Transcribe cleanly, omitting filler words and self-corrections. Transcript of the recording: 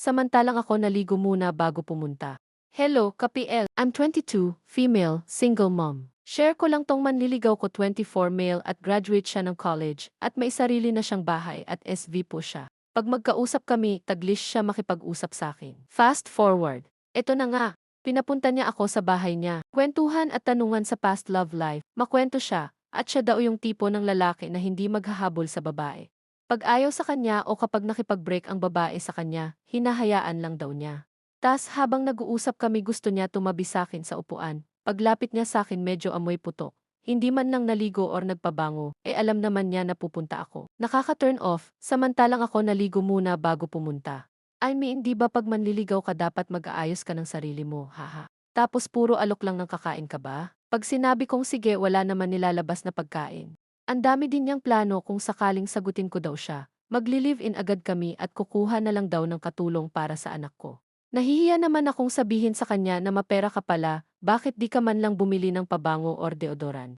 Samantalang ako naligo muna bago pumunta. Hello, ka-PL. I'm 22, female, single mom. Share ko lang tong manliligaw ko 24 male at graduate siya ng college at may sarili na siyang bahay at SV po siya. Pag magkausap kami, taglis siya makipag-usap sa akin. Fast forward. Ito na nga. Pinapunta niya ako sa bahay niya. Kwentuhan at tanungan sa past love life. Makwento siya at siya daw yung tipo ng lalaki na hindi maghahabol sa babae. Pag ayaw sa kanya o kapag nakipag-break ang babae sa kanya, hinahayaan lang daw niya. Tas habang nag-uusap kami gusto niya tumabi sa akin sa upuan. Paglapit niya sa akin medyo amoy putok. Hindi man lang naligo or nagpabango, alam naman niya na pupunta ako. Nakaka-turn off, samantalang ako naligo muna bago pumunta. I mean, di ba pag manliligaw ka dapat mag-aayos ka ng sarili mo, haha. Tapos puro alok lang ng kakain ka ba? Pag sinabi kong sige wala naman nilalabas na pagkain. Ang dami din niyang plano kung sakaling sagutin ko daw siya. Magli-live-in agad kami at kukuha na lang daw ng katulong para sa anak ko. Nahihiya naman akong sabihin sa kanya na mapera ka pala, bakit di ka man lang bumili ng pabango or deodoran.